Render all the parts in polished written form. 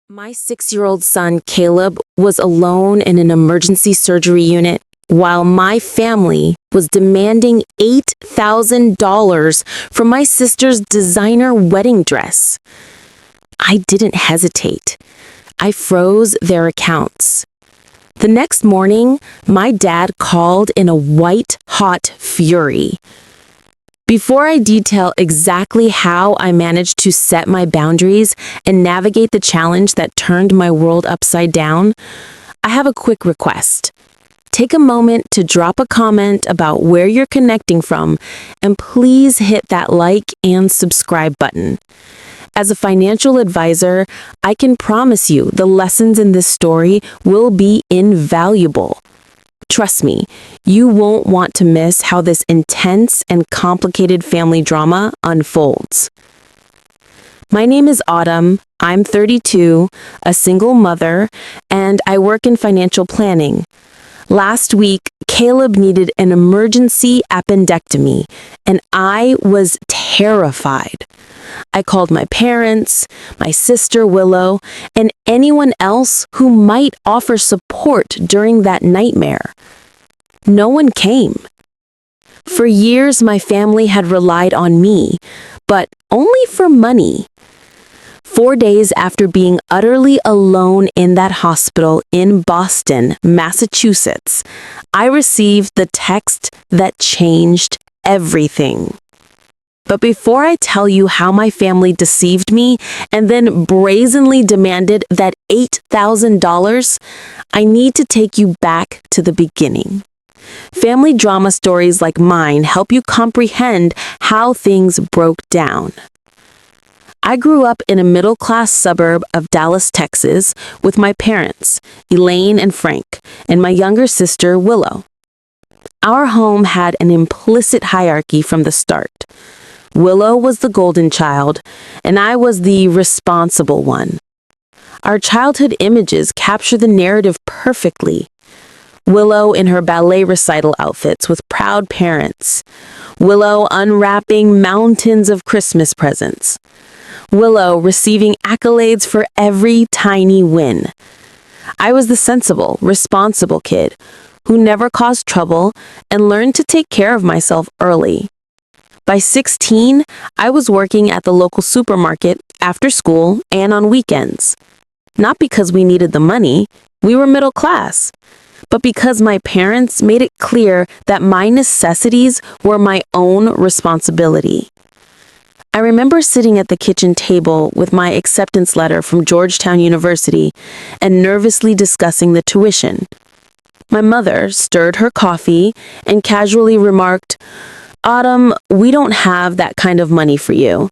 My 6-year-old son, Caleb, was alone in an emergency surgery unit while my family was demanding $8,000 for my sister's designer wedding dress. I didn't hesitate. I froze their accounts. The next morning, my dad called in a white-hot fury. Before I detail exactly how I managed to set my boundaries and navigate the challenge that turned my world upside down, I have a quick request. Take a moment to drop a comment about where you're connecting from, and please hit that like and subscribe button. As a financial advisor, I can promise you the lessons in this story will be invaluable. Trust me, you won't want to miss how this intense and complicated family drama unfolds. My name is Autumn, I'm 32, a single mother, and I work in financial planning. Last week, Caleb needed an emergency appendectomy, and I was terrified. I called my parents, my sister Willow, and anyone else who might offer support during that nightmare. No one came. For years, my family had relied on me, but only for money. 4 days after being utterly alone in that hospital in Boston, Massachusetts, I received the text that changed everything. But before I tell you how my family deceived me and then brazenly demanded that $8,000, I need to take you back to the beginning. Family drama stories like mine help you comprehend how things broke down. I grew up in a middle-class suburb of Dallas, Texas, with my parents, Elaine and Frank, and my younger sister, Willow. Our home had an implicit hierarchy from the start. Willow was the golden child, and I was the responsible one. Our childhood images capture the narrative perfectly. Willow in her ballet recital outfits with proud parents. Willow unwrapping mountains of Christmas presents. Willow receiving accolades for every tiny win. I was the sensible, responsible kid who never caused trouble and learned to take care of myself early. By 16, I was working at the local supermarket after school and on weekends. Not because we needed the money, we were middle class, but because my parents made it clear that my necessities were my own responsibility. I remember sitting at the kitchen table with my acceptance letter from Georgetown University and nervously discussing the tuition. My mother stirred her coffee and casually remarked, "Autumn, we don't have that kind of money for you.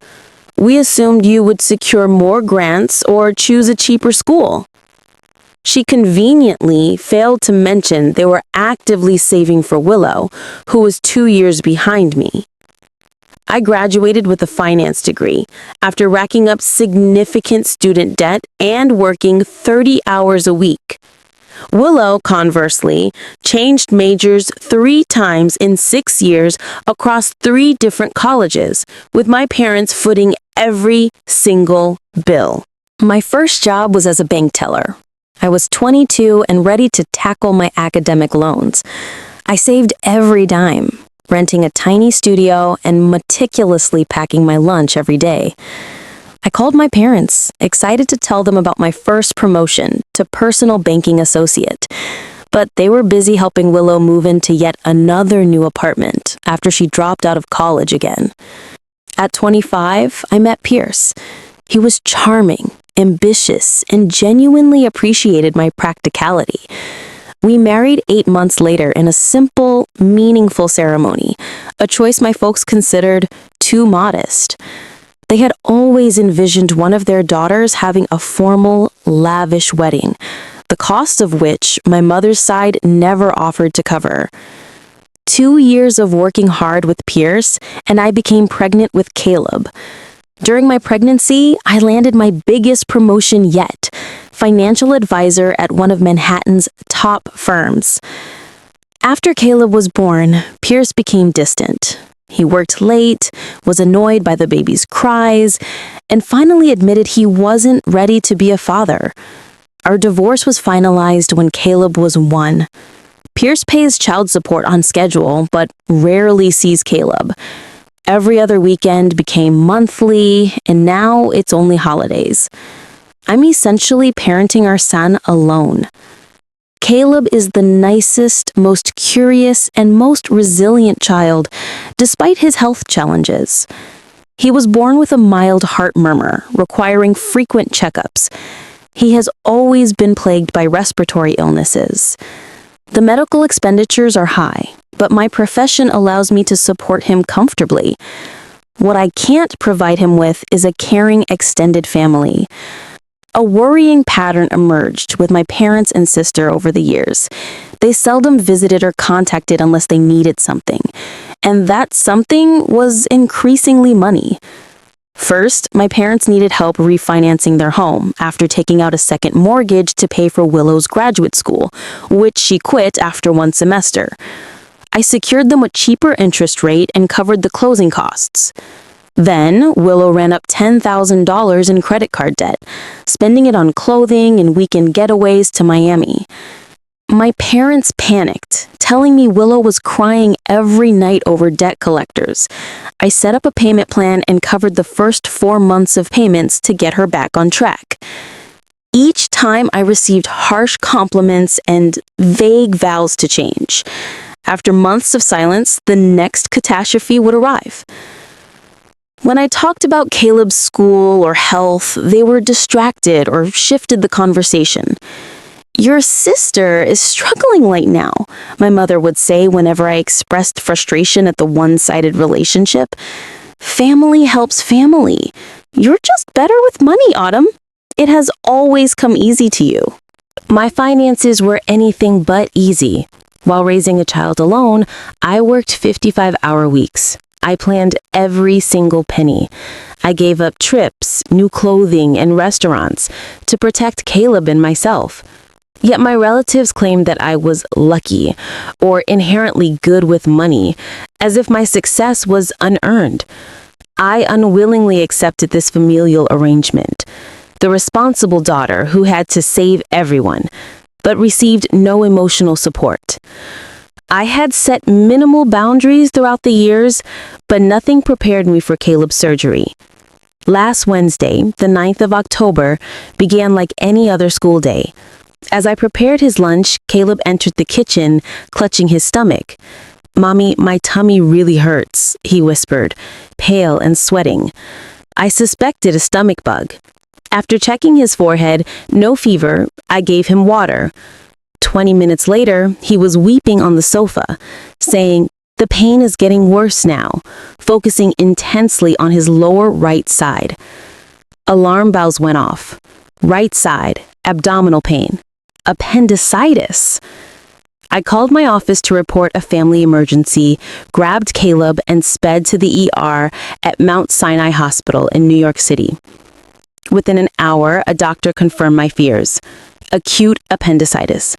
We assumed you would secure more grants or choose a cheaper school." She conveniently failed to mention they were actively saving for Willow, who was 2 years behind me. I graduated with a finance degree after racking up significant student debt and working 30 hours a week. Willow, conversely, changed majors 3 times in 6 years across 3 different colleges, with my parents footing every single bill. My first job was as a bank teller. I was 22 and ready to tackle my academic loans. I saved every dime, renting a tiny studio and meticulously packing my lunch every day. I called my parents, excited to tell them about my first promotion to personal banking associate, but they were busy helping Willow move into yet another new apartment after she dropped out of college again. At 25, I met Pierce. He was charming, ambitious, and genuinely appreciated my practicality. We married 8 months later in a simple, meaningful ceremony, a choice my folks considered too modest. They had always envisioned one of their daughters having a formal, lavish wedding, the cost of which my mother's side never offered to cover. 2 years of working hard with Pierce, and I became pregnant with Caleb. During my pregnancy, I landed my biggest promotion yet, financial advisor at one of Manhattan's top firms. After Caleb was born, Pierce became distant. He worked late, was annoyed by the baby's cries, and finally admitted he wasn't ready to be a father. Our divorce was finalized when Caleb was 1. Pierce pays child support on schedule, but rarely sees Caleb. Every other weekend became monthly, and now it's only holidays. I'm essentially parenting our son alone. Caleb is the nicest, most curious, and most resilient child, despite his health challenges. He was born with a mild heart murmur, requiring frequent checkups. He has always been plagued by respiratory illnesses. The medical expenditures are high, but my profession allows me to support him comfortably. What I can't provide him with is a caring extended family. A worrying pattern emerged with my parents and sister over the years. They seldom visited or contacted unless they needed something, and that something was increasingly money. First, my parents needed help refinancing their home after taking out a second mortgage to pay for Willow's graduate school, which she quit after 1 semester. I secured them a cheaper interest rate and covered the closing costs. Then, Willow ran up $10,000 in credit card debt, spending it on clothing and weekend getaways to Miami. My parents panicked, telling me Willow was crying every night over debt collectors. I set up a payment plan and covered the first 4 months of payments to get her back on track. Each time I received harsh compliments and vague vows to change. After months of silence, the next catastrophe would arrive. When I talked about Caleb's school or health, they were distracted or shifted the conversation. "Your sister is struggling right now," my mother would say whenever I expressed frustration at the one-sided relationship. "Family helps family. You're just better with money, Autumn. It has always come easy to you." My finances were anything but easy. While raising a child alone, I worked 55-hour weeks. I planned every single penny. I gave up trips, new clothing, and restaurants to protect Caleb and myself. Yet my relatives claimed that I was lucky or inherently good with money, as if my success was unearned. I unwillingly accepted this familial arrangement, the responsible daughter who had to save everyone, but received no emotional support. I had set minimal boundaries throughout the years, but nothing prepared me for Caleb's surgery. Last Wednesday, the 9th of October, began like any other school day. As I prepared his lunch, Caleb entered the kitchen, clutching his stomach. "Mommy, my tummy really hurts," he whispered, pale and sweating. I suspected a stomach bug. After checking his forehead, no fever, I gave him water. 20 minutes later, he was weeping on the sofa, saying, "The pain is getting worse now," focusing intensely on his lower right side. Alarm bells went off. Right side, abdominal pain. Appendicitis. I called my office to report a family emergency, grabbed Caleb, and sped to the ER at Mount Sinai Hospital in New York City. Within an hour, a doctor confirmed my fears. Acute appendicitis.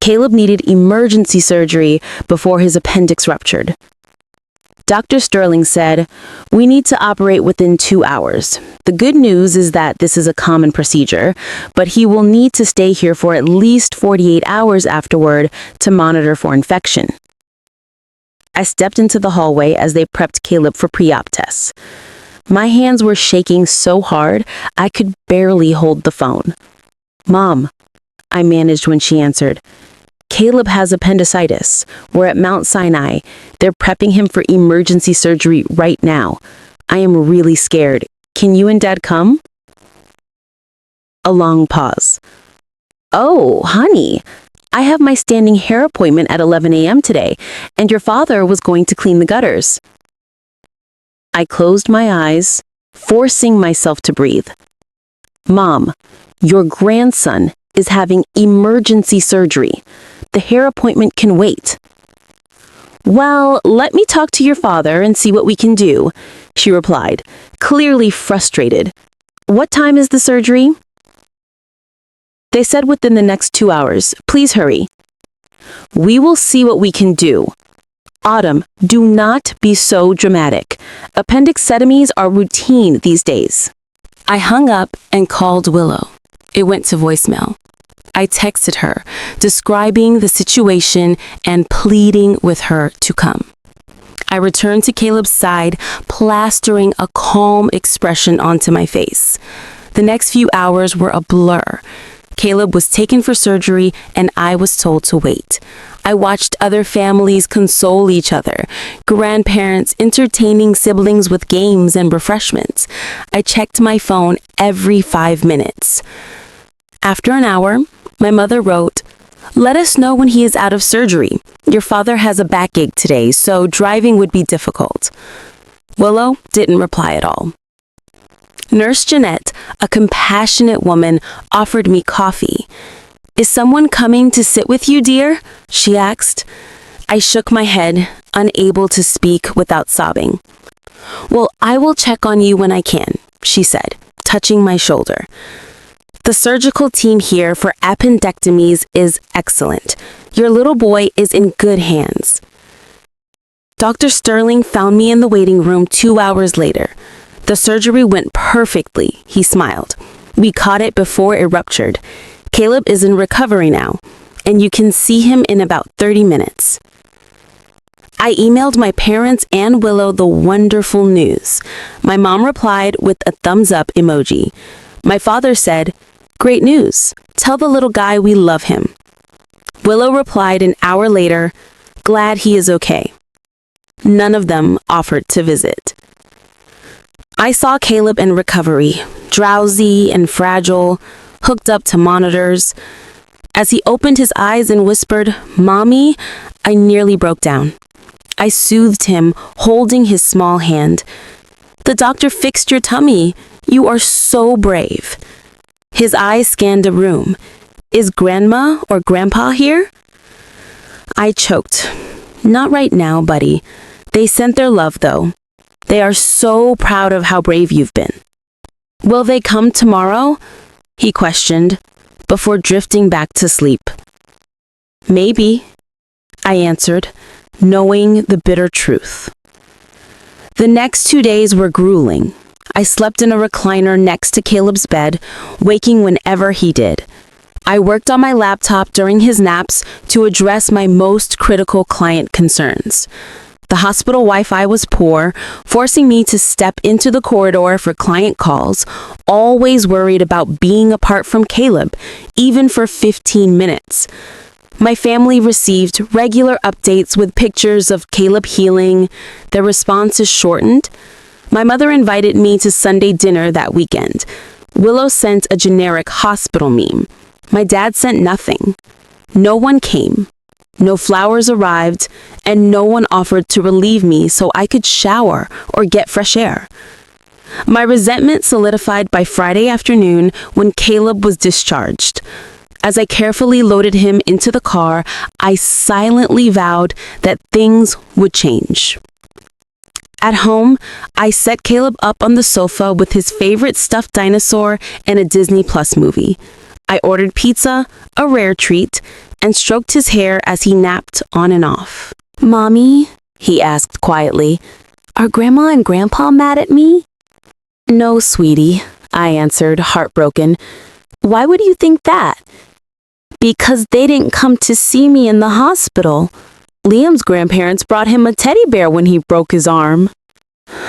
Caleb needed emergency surgery before his appendix ruptured. Dr. Sterling said, "We need to operate within 2 hours. The good news is that this is a common procedure, but he will need to stay here for at least 48 hours afterward to monitor for infection." I stepped into the hallway as they prepped Caleb for pre-op tests. My hands were shaking so hard, I could barely hold the phone. "Mom," I managed when she answered. "Caleb has appendicitis. We're at Mount Sinai. They're prepping him for emergency surgery right now. I am really scared. Can you and Dad come?" A long pause. "Oh, honey, I have my standing hair appointment at 11 a.m. today, and your father was going to clean the gutters." I closed my eyes, forcing myself to breathe. "Mom, your grandson is having emergency surgery. The hair appointment can wait." "Well, let me talk to your father and see what we can do," she replied, clearly frustrated. "What time is the surgery?" They said within the next 2 hours. Please hurry. "We will see what we can do." Autumn, do not be so dramatic. Appendectomies are routine these days. I hung up and called Willow. It went to voicemail. I texted her, describing the situation and pleading with her to come. I returned to Caleb's side, plastering a calm expression onto my face. The next few hours were a blur. Caleb was taken for surgery and I was told to wait. I watched other families console each other, grandparents entertaining siblings with games and refreshments. I checked my phone every 5 minutes. After an hour, my mother wrote, "Let us know when he is out of surgery. Your father has a backache today, so driving would be difficult." Willow didn't reply at all. Nurse Jeanette, a compassionate woman, offered me coffee. "Is someone coming to sit with you, dear?" she asked. I shook my head, unable to speak without sobbing. "Well, I will check on you when I can," she said, touching my shoulder. "The surgical team here for appendectomies is excellent. Your little boy is in good hands." Dr. Sterling found me in the waiting room 2 hours later. "The surgery went perfectly," he smiled. "We caught it before it ruptured. Caleb is in recovery now, and you can see him in about 30 minutes. I emailed my parents and Willow the wonderful news. My mom replied with a thumbs up emoji. My father said, "Great news. Tell the little guy we love him." Willow replied an hour later, "Glad he is okay." None of them offered to visit. I saw Caleb in recovery, drowsy and fragile, hooked up to monitors. As he opened his eyes and whispered, "Mommy," I nearly broke down. I soothed him, holding his small hand. "The doctor fixed your tummy. You are so brave." His eyes scanned the room. "Is Grandma or Grandpa here?" I choked. "Not right now, buddy. They sent their love, though. They are so proud of how brave you've been." "Will they come tomorrow?" he questioned, before drifting back to sleep. "Maybe," I answered, knowing the bitter truth. The next 2 days were grueling. I slept in a recliner next to Caleb's bed, waking whenever he did. I worked on my laptop during his naps to address my most critical client concerns. The hospital Wi-Fi was poor, forcing me to step into the corridor for client calls, always worried about being apart from Caleb, even for 15 minutes. My family received regular updates with pictures of Caleb healing, their responses shortened. My mother invited me to Sunday dinner that weekend. Willow sent a generic hospital meme. My dad sent nothing. No one came. No flowers arrived, and no one offered to relieve me so I could shower or get fresh air. My resentment solidified by Friday afternoon when Caleb was discharged. As I carefully loaded him into the car, I silently vowed that things would change. At home, I set Caleb up on the sofa with his favorite stuffed dinosaur and a Disney Plus movie. I ordered pizza, a rare treat, and stroked his hair as he napped on and off. "Mommy," he asked quietly, "are Grandma and Grandpa mad at me?" "No, sweetie," I answered, heartbroken. "Why would you think that?" "Because they didn't come to see me in the hospital. Liam's grandparents brought him a teddy bear when he broke his arm."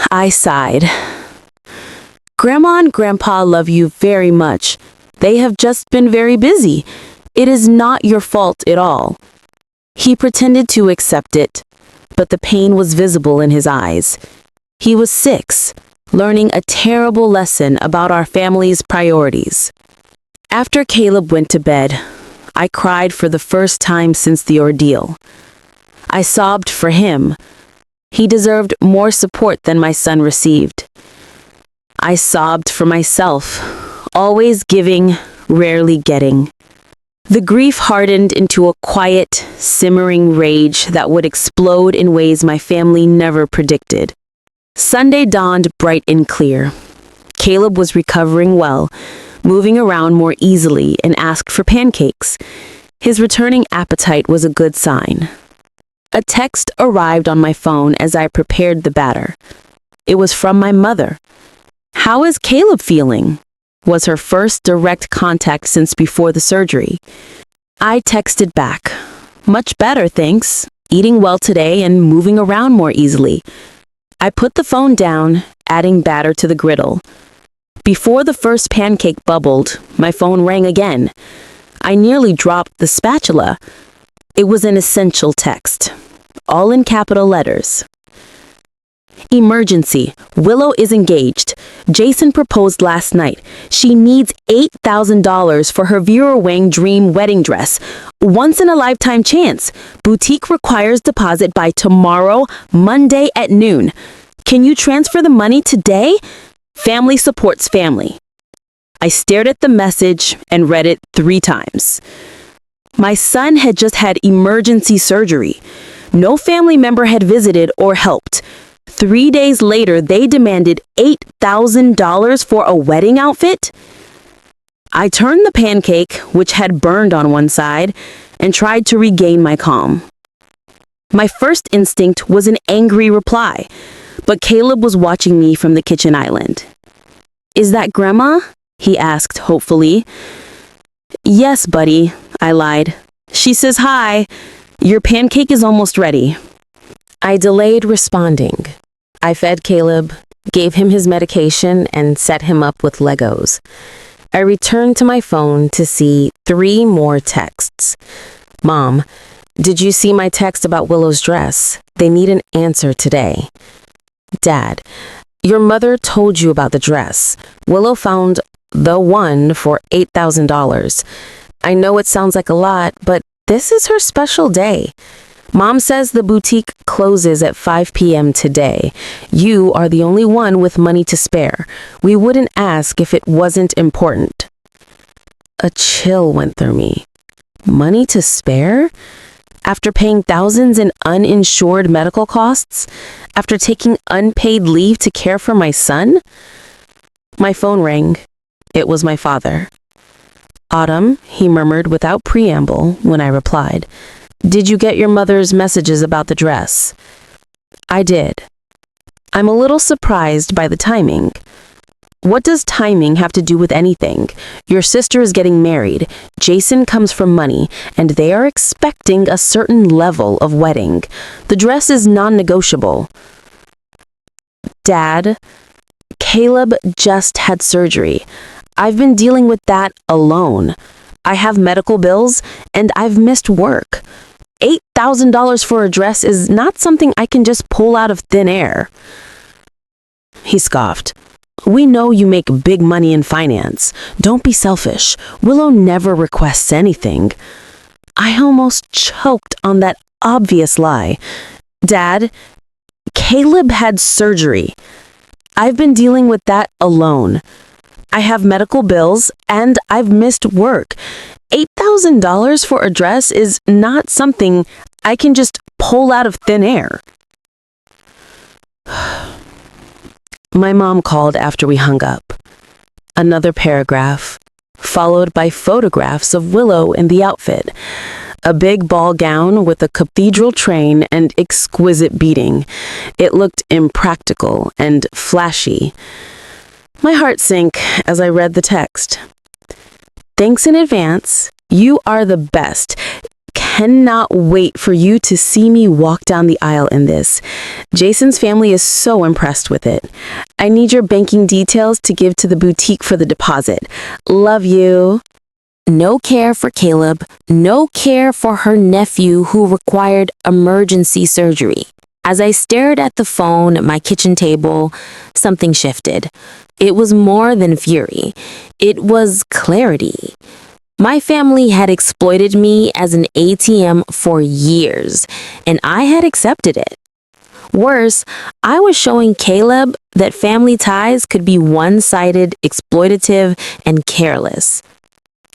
I sighed. "Grandma and Grandpa love you very much. They have just been very busy. It is not your fault at all." He pretended to accept it, but the pain was visible in his eyes. He was 6, learning a terrible lesson about our family's priorities. After Caleb went to bed, I cried for the first time since the ordeal. I sobbed for him. He deserved more support than my son received. I sobbed for myself, always giving, rarely getting. The grief hardened into a quiet, simmering rage that would explode in ways my family never predicted. Sunday dawned bright and clear. Caleb was recovering well, moving around more easily, and asked for pancakes. His returning appetite was a good sign. A text arrived on my phone as I prepared the batter. It was from my mother. "How is Caleb feeling?" was her first direct contact since before the surgery. I texted back, "Much better, thanks. Eating well today and moving around more easily." I put the phone down, adding batter to the griddle. Before the first pancake bubbled, my phone rang again. I nearly dropped the spatula. It was an essential text, all in capital letters. "Emergency. Willow is engaged. Jason proposed last night. She needs $8,000 for her Vera Wang dream wedding dress. Once in a lifetime chance. Boutique requires deposit by tomorrow, Monday at noon. Can you transfer the money today? Family supports family." I stared at the message and read it 3 times. My son had just had emergency surgery. No family member had visited or helped. 3 days later, they demanded $8,000 for a wedding outfit? I turned the pancake, which had burned on one side, and tried to regain my calm. My first instinct was an angry reply, but Caleb was watching me from the kitchen island. "Is that Grandma?" he asked hopefully. "Yes, buddy," I lied. "She says hi. Your pancake is almost ready." I delayed responding. I fed Caleb, gave him his medication, and set him up with Legos. I returned to my phone to see 3 more texts. "Mom, did you see my text about Willow's dress? They need an answer today." "Dad, your mother told you about the dress. Willow found the one for $8,000. I know it sounds like a lot, but this is her special day. Mom says the boutique closes at 5 p.m. today. You are the only one with money to spare. We wouldn't ask if it wasn't important." A chill went through me. Money to spare? After paying thousands in uninsured medical costs? After taking unpaid leave to care for my son? My phone rang. It was my father. "Autumn," he murmured without preamble when I replied. "Did you get your mother's messages about the dress?" I did. I'm a little surprised by the timing. What does timing have to do with anything? Your sister is getting married, Jason comes from money, and they are expecting a certain level of wedding. The dress is non-negotiable. Dad, Caleb just had surgery. I've been dealing with that alone. I have medical bills, and I've missed work. $8,000 for a dress is not something I can just pull out of thin air. He scoffed. "We know you make big money in finance. Don't be selfish. Willow never requests anything." I almost choked on that obvious lie. Dad, Caleb had surgery. I've been dealing with that alone. I have medical bills, and I've missed work. $8,000 for a dress is not something I can just pull out of thin air. My mom called after we hung up. Another paragraph, followed by photographs of Willow in the outfit. A big ball gown with a cathedral train and exquisite beading. It looked impractical and flashy. My heart sank as I read the text. "Thanks in advance. You are the best. Cannot wait for you to see me walk down the aisle in this. Jason's family is so impressed with it. I need your banking details to give to the boutique for the deposit. Love you." No care for Caleb, no care for her nephew who required emergency surgery. As I stared at the phone at my kitchen table, something shifted. It was more than fury. It was clarity. My family had exploited me as an ATM for years, and I had accepted it. Worse, I was showing Caleb that family ties could be one-sided, exploitative, and careless.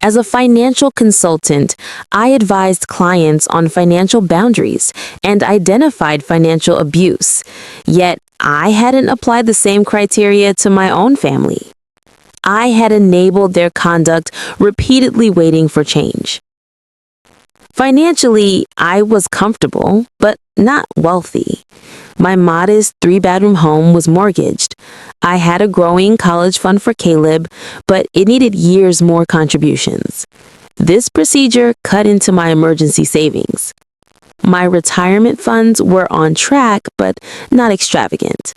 As a financial consultant, I advised clients on financial boundaries and identified financial abuse, yet I hadn't applied the same criteria to my own family. I had enabled their conduct, repeatedly waiting for change. Financially, I was comfortable, but not wealthy. My modest 3-bedroom home was mortgaged. I had a growing college fund for Caleb, but it needed years more contributions. This procedure cut into my emergency savings. My retirement funds were on track, but not extravagant.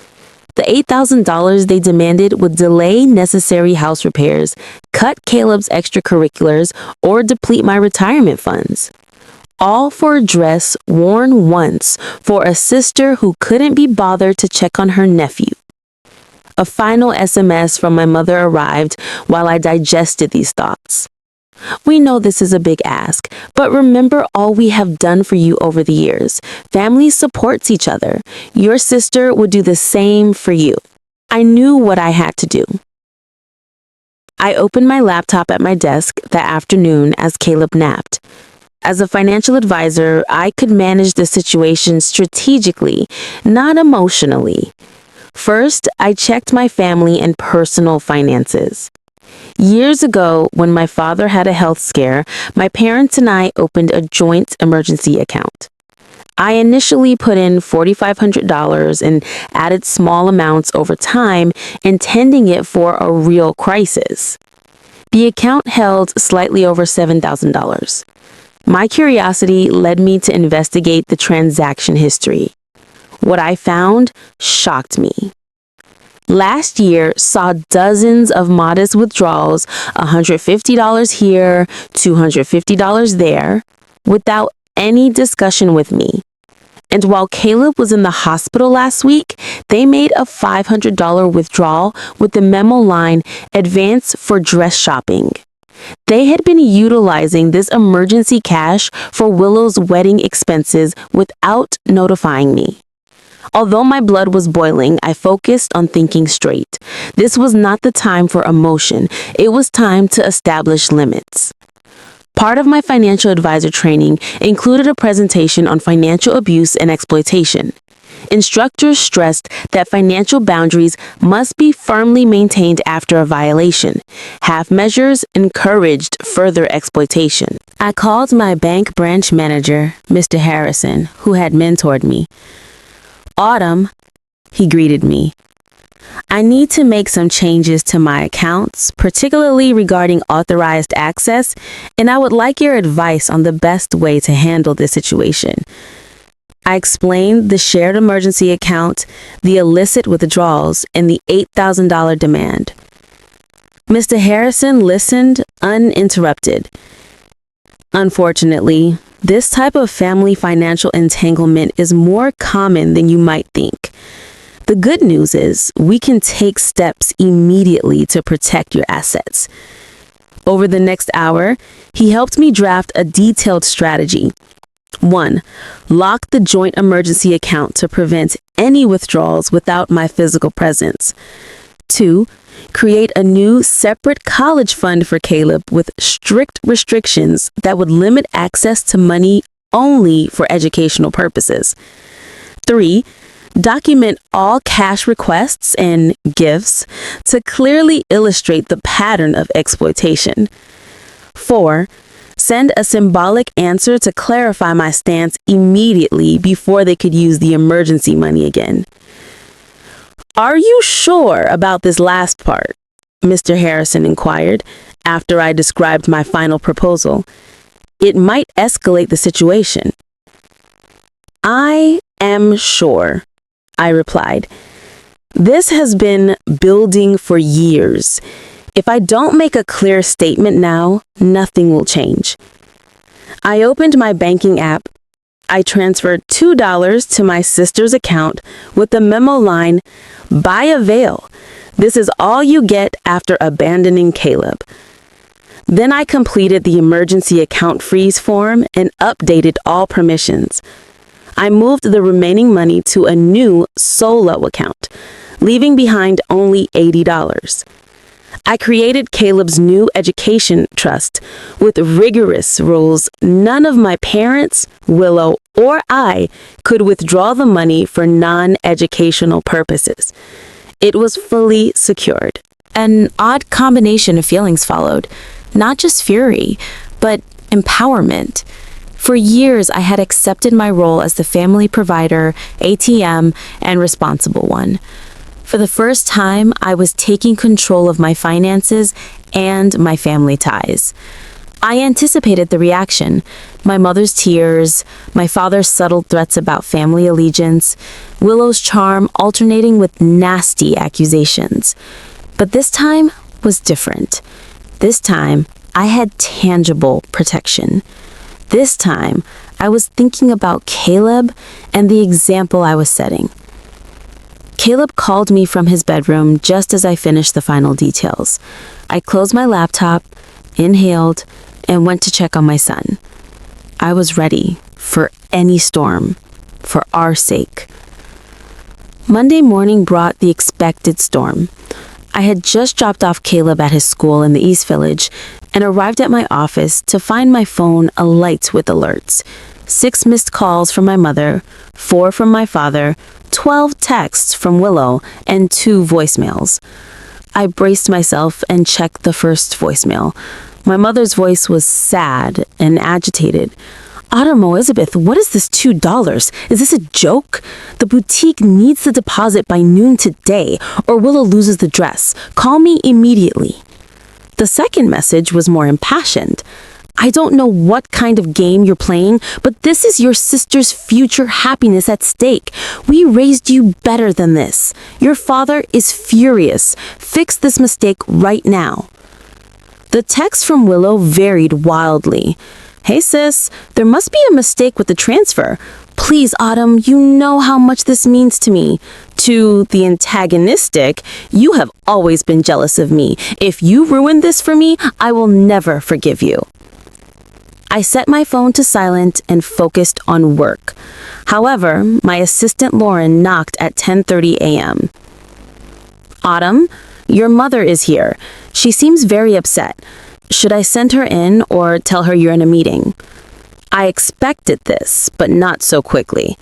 The $8,000 they demanded would delay necessary house repairs, cut Caleb's extracurriculars, or deplete my retirement funds. All for a dress worn once for a sister who couldn't be bothered to check on her nephew. A final SMS from my mother arrived while I digested these thoughts. We know this is a big ask, but remember all we have done for you over the years. Family supports each other. Your sister would do the same for you. I knew what I had to do. I opened my laptop at my desk that afternoon as Caleb napped. As a financial advisor, I could manage the situation strategically, not emotionally. First, I checked my family and personal finances. Years ago, when my father had a health scare, my parents and I opened a joint emergency account. I initially put in $4,500 and added small amounts over time, intending it for a real crisis. The account held slightly over $7,000. My curiosity led me to investigate the transaction history. What I found shocked me. Last year saw dozens of modest withdrawals, $150 here, $250 there, without any discussion with me. And while Caleb was in the hospital last week, they made a $500 withdrawal with the memo line, "Advance for dress shopping." They had been utilizing this emergency cash for Willow's wedding expenses without notifying me. Although my blood was boiling, I focused on thinking straight. This was not the time for emotion. It was time to establish limits. Part of my financial advisor training included a presentation on financial abuse and exploitation. Instructors stressed that financial boundaries must be firmly maintained after a violation. Half measures encouraged further exploitation. I called my bank branch manager, Mr. Harrison, who had mentored me. "Autumn," he greeted me. "I need to make some changes to my accounts, particularly regarding authorized access, and I would like your advice on the best way to handle this situation." I explained the shared emergency account, the illicit withdrawals, and the $8,000 demand. Mr. Harrison listened uninterrupted. Unfortunately, this type of family financial entanglement is more common than you might think. The good news is we can take steps immediately to protect your assets. Over the next hour, he helped me draft a detailed strategy. 1. Lock the joint emergency account to prevent any withdrawals without my physical presence. 2. Create a new separate college fund for Caleb with strict restrictions that would limit access to money only for educational purposes. 3. Document all cash requests and gifts to clearly illustrate the pattern of exploitation. 4. Send a symbolic answer to clarify my stance immediately before they could use the emergency money again. "Are you sure about this last part?" Mr. Harrison inquired after I described my final proposal. "It might escalate the situation." "I am sure," I replied. "This has been building for years. If I don't make a clear statement now, nothing will change." I opened my banking app. I transferred $2 to my sister's account with the memo line, "Buy a veil. This is all you get after abandoning Caleb." Then I completed the emergency account freeze form and updated all permissions. I moved the remaining money to a new solo account, leaving behind only $80. I created Caleb's new education trust with rigorous rules. None of my parents, Willow, or I could withdraw the money for non-educational purposes. It was fully secured. An odd combination of feelings followed, not just fury, but empowerment. For years, I had accepted my role as the family provider, ATM, and responsible one. For the first time, I was taking control of my finances and my family ties. I anticipated the reaction: my mother's tears, my father's subtle threats about family allegiance, Willow's charm alternating with nasty accusations. But this time was different. This time, I had tangible protection. This time, I was thinking about Caleb and the example I was setting. Caleb called me from his bedroom just as I finished the final details. I closed my laptop, inhaled, and went to check on my son. I was ready for any storm, for our sake. Monday morning brought the expected storm. I had just dropped off Caleb at his school in the East Village and arrived at my office to find my phone alight with alerts. 6 missed calls from my mother, 4 from my father, 12 texts from Willow, and 2 voicemails. I braced myself and checked the first voicemail. My mother's voice was sad and agitated. "Autumn Elizabeth, what is this $2? Is this a joke? The boutique needs the deposit by noon today, or Willow loses the dress. Call me immediately." The second message was more impassioned. "I don't know what kind of game you're playing, but this is your sister's future happiness at stake. We raised you better than this. Your father is furious. Fix this mistake right now." The text from Willow varied wildly. "Hey sis, there must be a mistake with the transfer. Please, Autumn, you know how much this means to me." To the antagonistic, "You have always been jealous of me. If you ruin this for me, I will never forgive you." I set my phone to silent and focused on work. However, my assistant Lauren knocked at 10:30 a.m. "Autumn, your mother is here. She seems very upset. Should I send her in or tell her you're in a meeting?" I expected this, but not so quickly.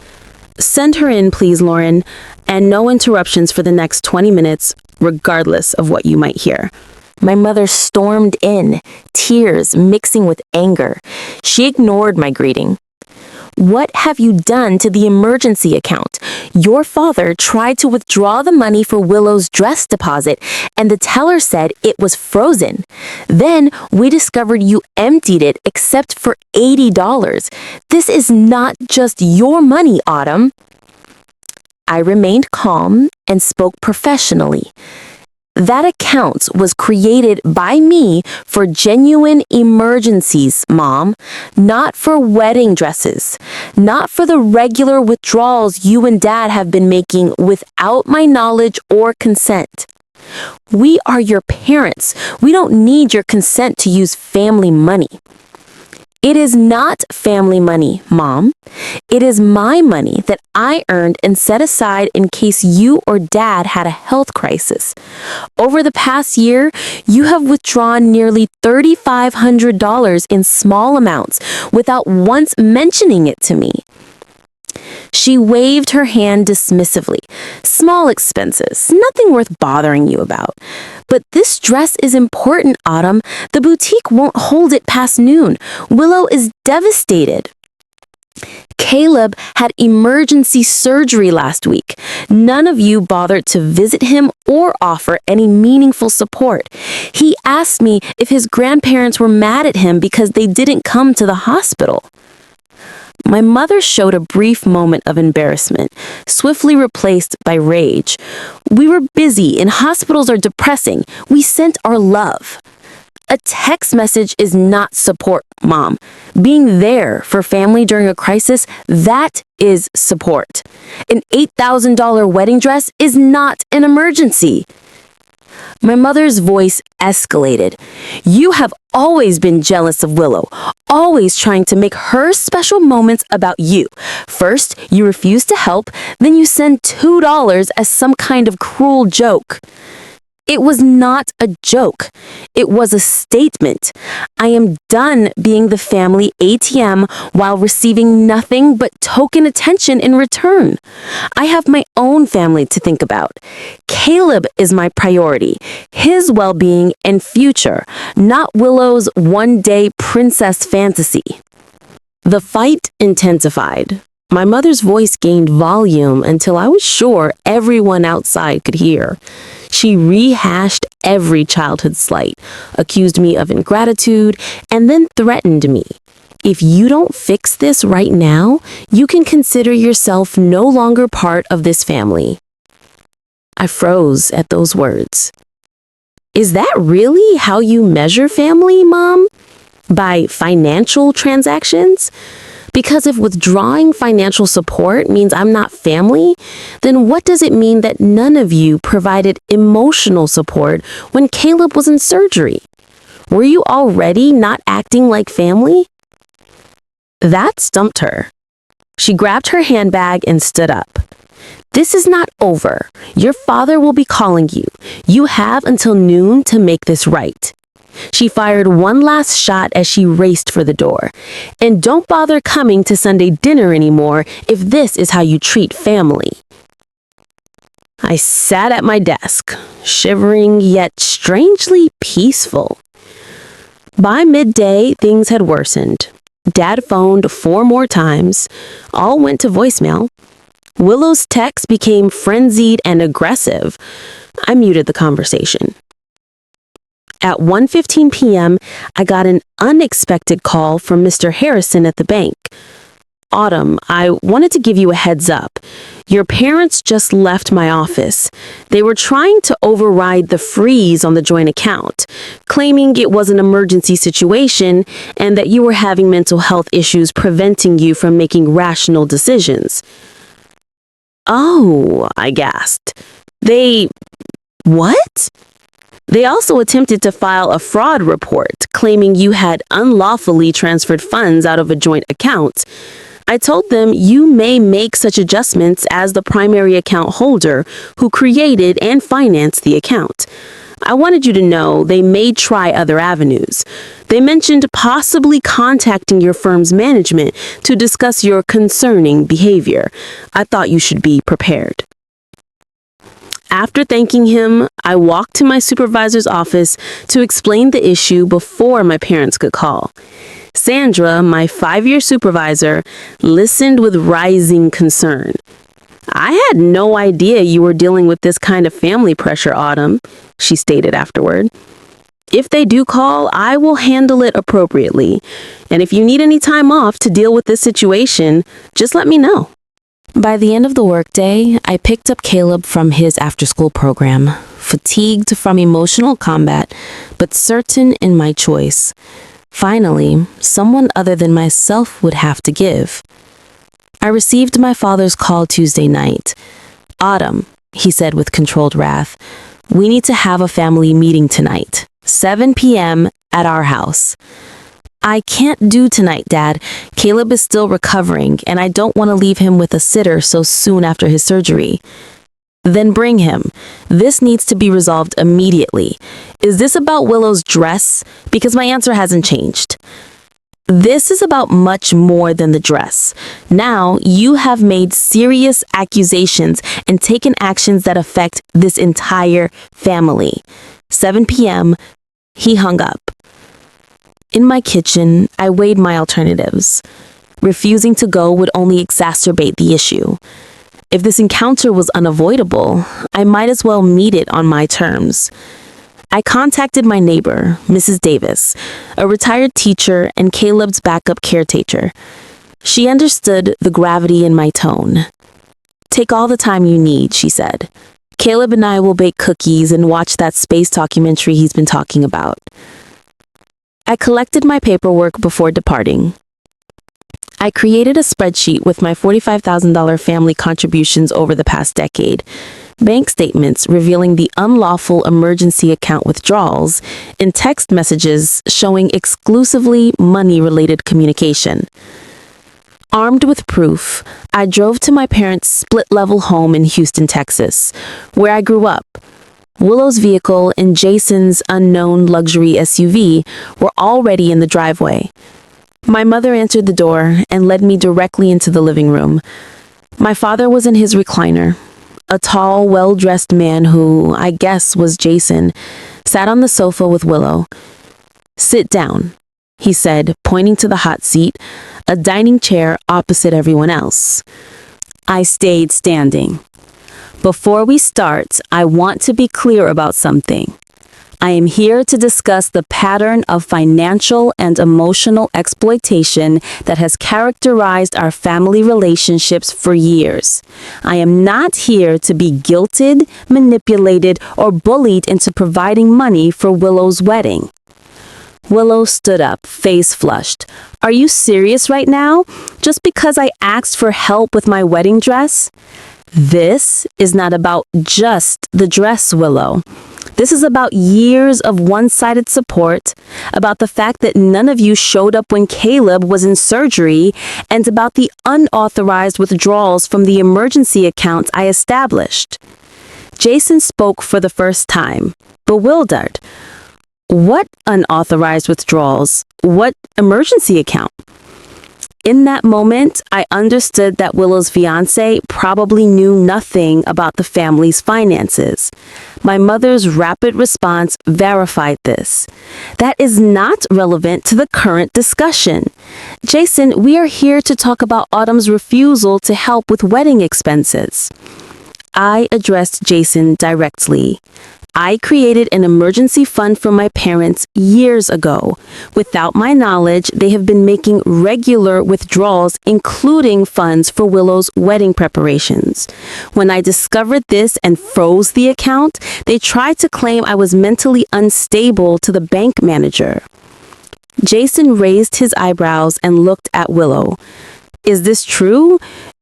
"Send her in, please, Lauren, and no interruptions for the next 20 minutes, regardless of what you might hear." My mother stormed in, tears mixing with anger. She ignored my greeting. "What have you done to the emergency account? Your father tried to withdraw the money for Willow's dress deposit, and the teller said it was frozen. Then we discovered you emptied it except for $80. This is not just your money, Autumn." I remained calm and spoke professionally. "That account was created by me for genuine emergencies, Mom, not for wedding dresses, not for the regular withdrawals you and Dad have been making without my knowledge or consent. We are your parents. We don't need your consent to use family money." "It is not family money, Mom. It is my money that I earned and set aside in case you or Dad had a health crisis. Over the past year, you have withdrawn nearly $3,500 in small amounts without once mentioning it to me." She waved her hand dismissively. "Small expenses, nothing worth bothering you about. But this dress is important, Autumn. The boutique won't hold it past noon. Willow is devastated. Caleb had emergency surgery last week. None of you bothered to visit him or offer any meaningful support. He asked me if his grandparents were mad at him because they didn't come to the hospital." My mother showed a brief moment of embarrassment, swiftly replaced by rage. "We were busy and hospitals are depressing. We sent our love." A text message is not support, Mom. Being there for family during a crisis, that is support. An $8,000 wedding dress is not an emergency. My mother's voice escalated. "You have always been jealous of Willow, always trying to make her special moments about you. First, you refuse to help, then you send $2 as some kind of cruel joke." It was not a joke. It was a statement. I am done being the family ATM while receiving nothing but token attention in return. I have my own family to think about. Caleb is my priority, his well-being and future, not Willow's one-day princess fantasy. The fight intensified. My mother's voice gained volume until I was sure everyone outside could hear. She rehashed every childhood slight, accused me of ingratitude, and then threatened me. If you don't fix this right now, you can consider yourself no longer part of this family. I froze at those words. Is that really how you measure family, Mom? By financial transactions? Because if withdrawing financial support means I'm not family, then what does it mean that none of you provided emotional support when Caleb was in surgery? Were you already not acting like family? That stumped her. She grabbed her handbag and stood up. This is not over. Your father will be calling you. You have until noon to make this right. She fired one last shot as she raced for the door. And don't bother coming to Sunday dinner anymore if this is how you treat family. I sat at my desk, shivering yet strangely peaceful. By midday, things had worsened. Dad phoned 4 more times. All went to voicemail. Willow's texts became frenzied and aggressive. I muted the conversation. At 1:15 p.m., I got an unexpected call from Mr. Harrison at the bank. Autumn, I wanted to give you a heads up. Your parents just left my office. They were trying to override the freeze on the joint account, claiming it was an emergency situation and that you were having mental health issues preventing you from making rational decisions. Oh, I gasped. What? They also attempted to file a fraud report, claiming you had unlawfully transferred funds out of a joint account. I told them you may make such adjustments as the primary account holder who created and financed the account. I wanted you to know they may try other avenues. They mentioned possibly contacting your firm's management to discuss your concerning behavior. I thought you should be prepared. After thanking him, I walked to my supervisor's office to explain the issue before my parents could call. Sandra, my 5-year supervisor, listened with rising concern. I had no idea you were dealing with this kind of family pressure, Autumn, she stated afterward. If they do call, I will handle it appropriately. And if you need any time off to deal with this situation, just let me know. By the end of the workday, I picked up Caleb from his after-school program, fatigued from emotional combat, but certain in my choice. Finally, someone other than myself would have to give. I received my father's call Tuesday night. Autumn, he said with controlled wrath, we need to have a family meeting tonight, 7 p.m. at our house. I can't do tonight, Dad. Caleb is still recovering, and I don't want to leave him with a sitter so soon after his surgery. Then bring him. This needs to be resolved immediately. Is this about Willow's dress? Because my answer hasn't changed. This is about much more than the dress. Now, you have made serious accusations and taken actions that affect this entire family. 7 p.m., he hung up. In my kitchen, I weighed my alternatives. Refusing to go would only exacerbate the issue. If this encounter was unavoidable, I might as well meet it on my terms. I contacted my neighbor, Mrs. Davis, a retired teacher and Caleb's backup caretaker. She understood the gravity in my tone. Take all the time you need, she said. Caleb and I will bake cookies and watch that space documentary he's been talking about. I collected my paperwork before departing. I created a spreadsheet with my $45,000 family contributions over the past decade, bank statements revealing the unlawful emergency account withdrawals, and text messages showing exclusively money-related communication. Armed with proof, I drove to my parents' split-level home in Houston, Texas, where I grew up. Willow's vehicle and Jason's unknown luxury SUV were already in the driveway. My mother answered the door and led me directly into the living room. My father was in his recliner. A tall, well-dressed man who, I guess, was Jason, sat on the sofa with Willow. Sit down, he said, pointing to the hot seat, a dining chair opposite everyone else. I stayed standing. Before we start, I want to be clear about something. I am here to discuss the pattern of financial and emotional exploitation that has characterized our family relationships for years. I am not here to be guilted, manipulated, or bullied into providing money for Willow's wedding. Willow stood up, face flushed. Are you serious right now? Just because I asked for help with my wedding dress? This is not about just the dress, Willow. This is about years of one-sided support, about the fact that none of you showed up when Caleb was in surgery, and about the unauthorized withdrawals from the emergency account I established. Jason spoke for the first time, bewildered. What unauthorized withdrawals? What emergency account? In that moment, I understood that Willow's fiancé probably knew nothing about the family's finances. My mother's rapid response verified this. That is not relevant to the current discussion. Jason, we are here to talk about Autumn's refusal to help with wedding expenses. I addressed Jason directly. I created an emergency fund for my parents years ago. Without my knowledge, they have been making regular withdrawals, including funds for Willow's wedding preparations. When I discovered this and froze the account, they tried to claim I was mentally unstable to the bank manager. Jason raised his eyebrows and looked at Willow. Is this true?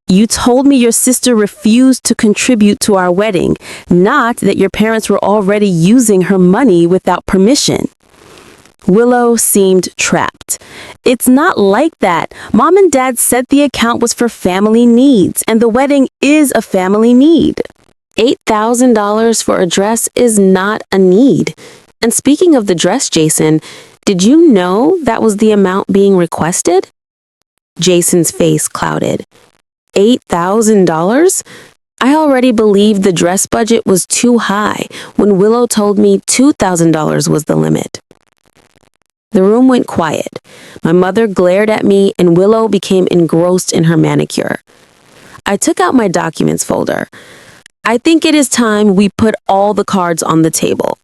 You told me your sister refused to contribute to our wedding, not that your parents were already using her money without permission. Willow seemed trapped. It's not like that. Mom and Dad said the account was for family needs, and the wedding is a family need. $8,000 for a dress is not a need. And speaking of the dress, Jason, did you know that was the amount being requested? Jason's face clouded. $8,000? I already believed the dress budget was too high when Willow told me $2,000 was the limit. The room went quiet. My mother glared at me and Willow became engrossed in her manicure. I took out my documents folder. I think it is time we put all the cards on the table.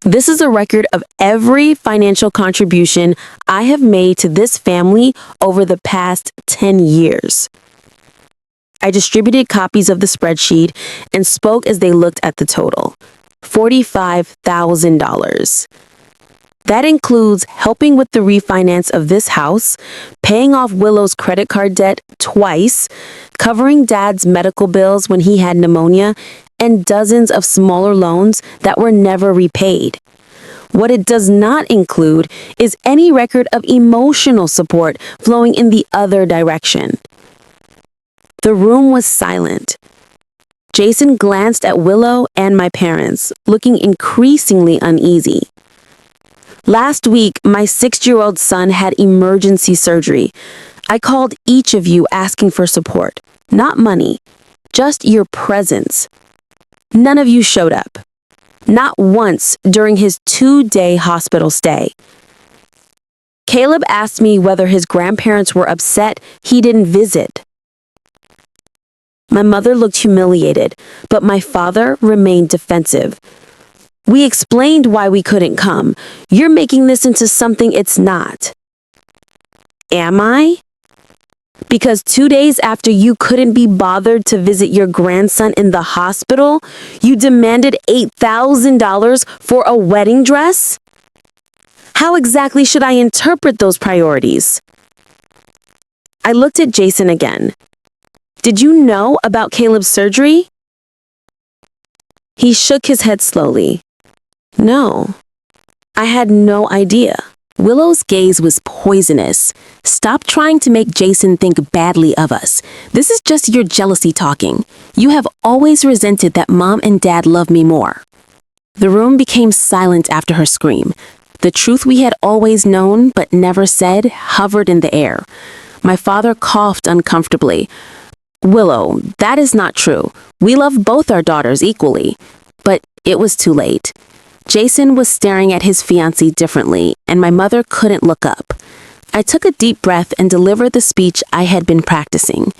This is a record of every financial contribution I have made to this family over the past 10 years. I distributed copies of the spreadsheet and spoke as they looked at the total. $45,000. That includes helping with the refinance of this house, paying off Willow's credit card debt twice, covering Dad's medical bills when he had pneumonia, and dozens of smaller loans that were never repaid. What it does not include is any record of emotional support flowing in the other direction. The room was silent. Jason glanced at Willow and my parents, looking increasingly uneasy. Last week, my 6-year-old son had emergency surgery. I called each of you asking for support, not money, just your presence. None of you showed up. Not once during his 2-day hospital stay. Caleb asked me whether his grandparents were upset he didn't visit. My mother looked humiliated, but my father remained defensive. We explained why we couldn't come. You're making this into something it's not. Am I? Because 2 days after you couldn't be bothered to visit your grandson in the hospital, you demanded $8,000 for a wedding dress? How exactly should I interpret those priorities? I looked at Jason again. Did you know about Caleb's surgery? He shook his head slowly. No, I had no idea. Willow's gaze was poisonous. Stop trying to make Jason think badly of us. This is just your jealousy talking. You have always resented that Mom and Dad love me more. The room became silent after her scream. The truth we had always known but never said hovered in the air. My father coughed uncomfortably. Willow, that is not true. We love both our daughters equally. But it was too late. Jason was staring at his fiancée differently, and my mother couldn't look up. I took a deep breath and delivered the speech I had been practicing.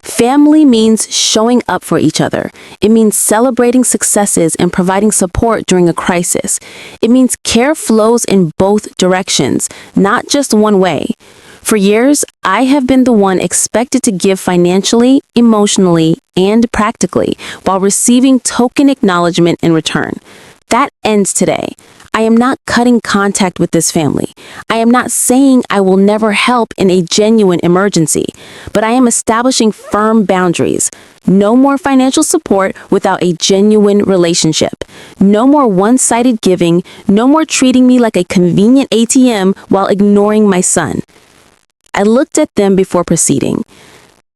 Family means showing up for each other. It means celebrating successes and providing support during a crisis. It means care flows in both directions, not just one way. For years, I have been the one expected to give financially, emotionally, and practically, while receiving token acknowledgement in return. That ends today. I am not cutting contact with this family. I am not saying I will never help in a genuine emergency, but I am establishing firm boundaries. No more financial support without a genuine relationship. No more one-sided giving. No more treating me like a convenient ATM while ignoring my son. I looked at them before proceeding.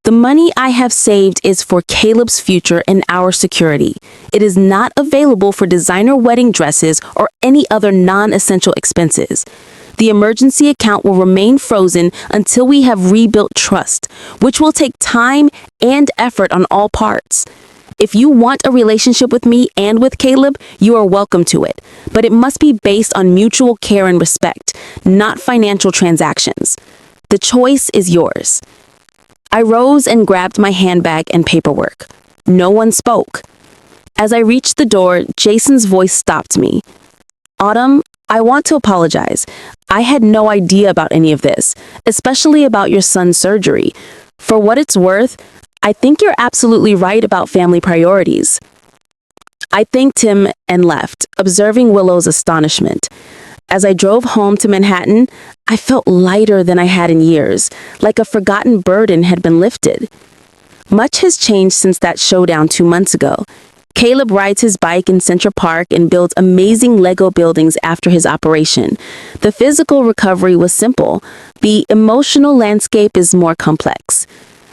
The money I have saved is for Caleb's future and our security. It is not available for designer wedding dresses or any other non-essential expenses. The emergency account will remain frozen until we have rebuilt trust, which will take time and effort on all parts. If you want a relationship with me and with Caleb, you are welcome to it, but it must be based on mutual care and respect, not financial transactions. The choice is yours. I rose and grabbed my handbag and paperwork. No one spoke. As I reached the door, Jason's voice stopped me. Autumn, I want to apologize. I had no idea about any of this, especially about your son's surgery. For what it's worth, I think you're absolutely right about family priorities. I thanked him and left, observing Willow's astonishment. As I drove home to Manhattan, I felt lighter than I had in years, like a forgotten burden had been lifted. Much has changed since that showdown 2 months ago. Caleb rides his bike in Central Park and builds amazing Lego buildings after his operation. The physical recovery was simple. The emotional landscape is more complex.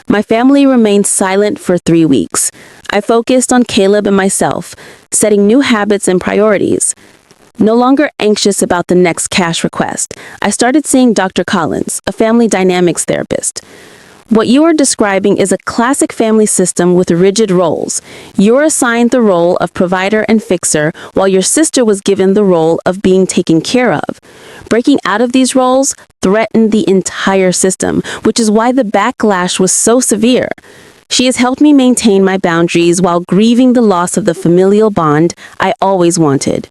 My family remained silent for 3 weeks. I focused on Caleb and myself, setting new habits and priorities. No longer anxious about the next cash request, I started seeing Dr. Collins, a family dynamics therapist. What you are describing is a classic family system with rigid roles. You're assigned the role of provider and fixer, while your sister was given the role of being taken care of. Breaking out of these roles threatened the entire system, which is why the backlash was so severe. She has helped me maintain my boundaries while grieving the loss of the familial bond I always wanted.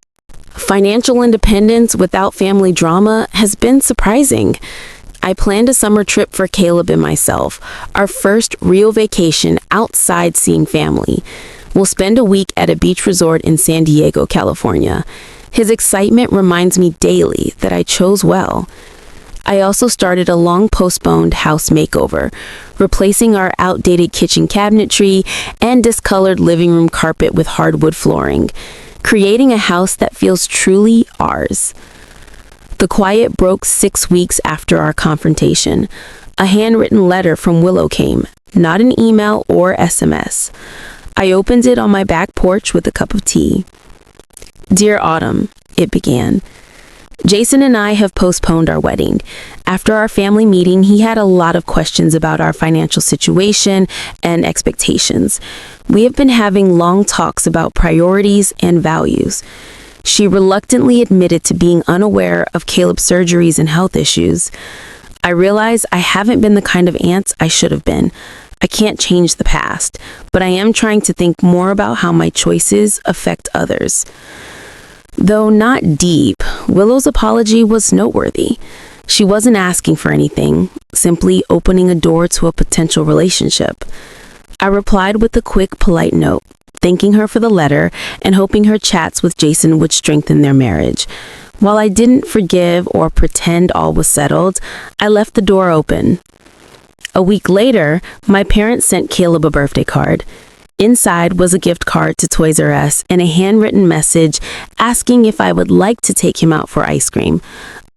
Financial independence without family drama has been surprising. I planned a summer trip for Caleb and myself, our first real vacation outside seeing family. We'll spend a week at a beach resort in San Diego, California. His excitement reminds me daily that I chose well. I also started a long-postponed house makeover, replacing our outdated kitchen cabinetry and discolored living room carpet with hardwood flooring, creating a house that feels truly ours. The quiet broke 6 weeks after our confrontation. A handwritten letter from Willow came, not an email or SMS. I opened it on my back porch with a cup of tea. Dear Autumn, it began. Jason and I have postponed our wedding. After our family meeting, he had a lot of questions about our financial situation and expectations. We have been having long talks about priorities and values. She reluctantly admitted to being unaware of Caleb's surgeries and health issues. I realize I haven't been the kind of aunt I should have been. I can't change the past, but I am trying to think more about how my choices affect others. Though not deep, Willow's apology was noteworthy. She wasn't asking for anything, simply opening a door to a potential relationship. I replied with a quick, polite note, thanking her for the letter and hoping her chats with Jason would strengthen their marriage. While I didn't forgive or pretend all was settled, I left the door open. A week later, my parents sent Caleb a birthday card. Inside was a gift card to Toys R Us and a handwritten message asking if I would like to take him out for ice cream.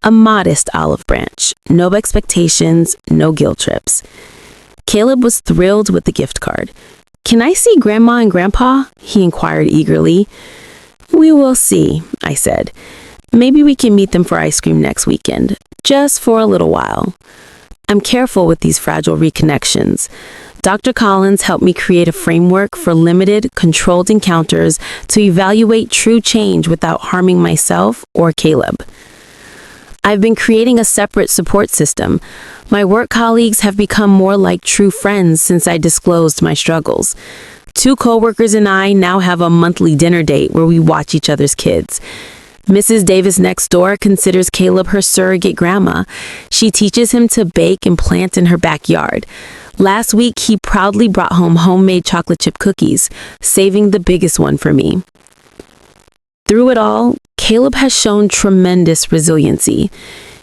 A modest olive branch, no expectations, no guilt trips. Caleb was thrilled with the gift card. "Can I see Grandma and Grandpa?" he inquired eagerly. "We will see," I said. "Maybe we can meet them for ice cream next weekend, just for a little while." I'm careful with these fragile reconnections. Dr. Collins helped me create a framework for limited, controlled encounters to evaluate true change without harming myself or Caleb. I've been creating a separate support system. My work colleagues have become more like true friends since I disclosed my struggles. 2 coworkers and I now have a monthly dinner date where we watch each other's kids. Mrs. Davis next door considers Caleb her surrogate grandma. She teaches him to bake and plant in her backyard. Last week, he proudly brought home homemade chocolate chip cookies, saving the biggest one for me. Through it all, Caleb has shown tremendous resiliency.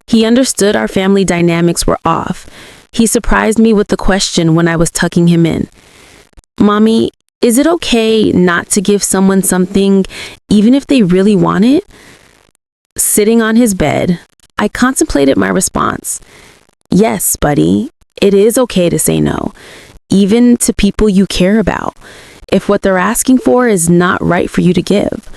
He understood our family dynamics were off. He surprised me with the question when I was tucking him in. "Mommy, is it okay not to give someone something even if they really want it?" Sitting on his bed, I contemplated my response. Yes, buddy, it is okay to say no, even to people you care about, if what they're asking for is not right for you to give.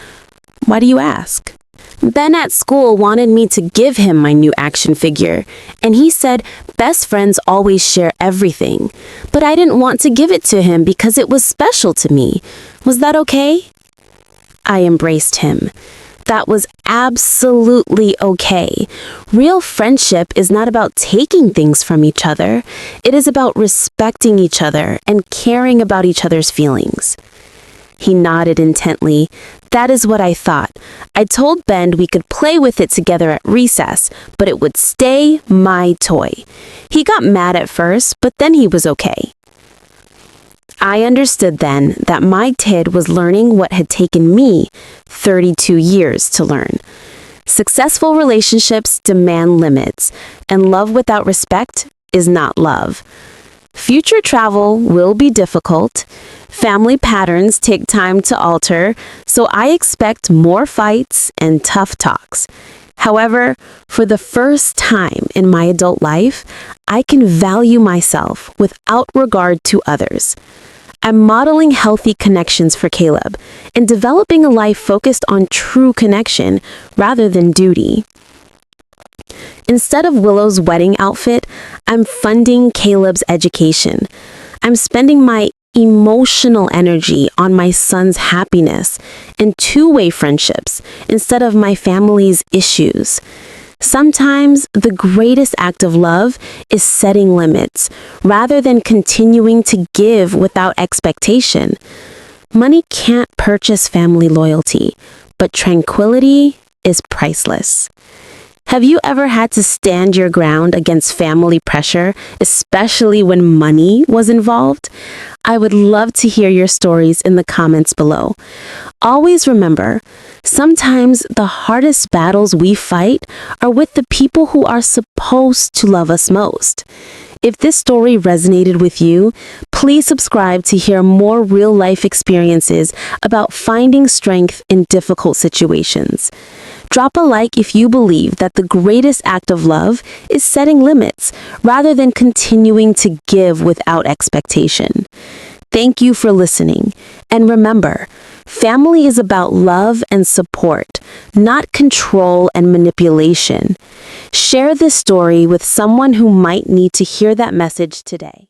Why do you ask? Ben at school wanted me to give him my new action figure, and he said best friends always share everything, but I didn't want to give it to him because it was special to me. Was that okay? I embraced him. That was absolutely okay. Real friendship is not about taking things from each other. It is about respecting each other and caring about each other's feelings. He nodded intently. That is what I thought. I told Ben we could play with it together at recess, but it would stay my toy. He got mad at first, but then he was okay. I understood then that my kid was learning what had taken me 32 years to learn. Successful relationships demand limits, and love without respect is not love. Future travel will be difficult. Family patterns take time to alter, so I expect more fights and tough talks. However, for the first time in my adult life, I can value myself without regard to others. I'm modeling healthy connections for Caleb and developing a life focused on true connection rather than duty. Instead of Willow's wedding outfit, I'm funding Caleb's education. I'm spending my emotional energy on my son's happiness and two-way friendships instead of my family's issues. Sometimes the greatest act of love is setting limits rather than continuing to give without expectation. Money can't purchase family loyalty, but tranquility is priceless. Have you ever had to stand your ground against family pressure, especially when money was involved? I would love to hear your stories in the comments below. Always remember, sometimes the hardest battles we fight are with the people who are supposed to love us most. If this story resonated with you, please subscribe to hear more real-life experiences about finding strength in difficult situations. Drop a like if you believe that the greatest act of love is setting limits rather than continuing to give without expectation. Thank you for listening. And remember, family is about love and support, not control and manipulation. Share this story with someone who might need to hear that message today.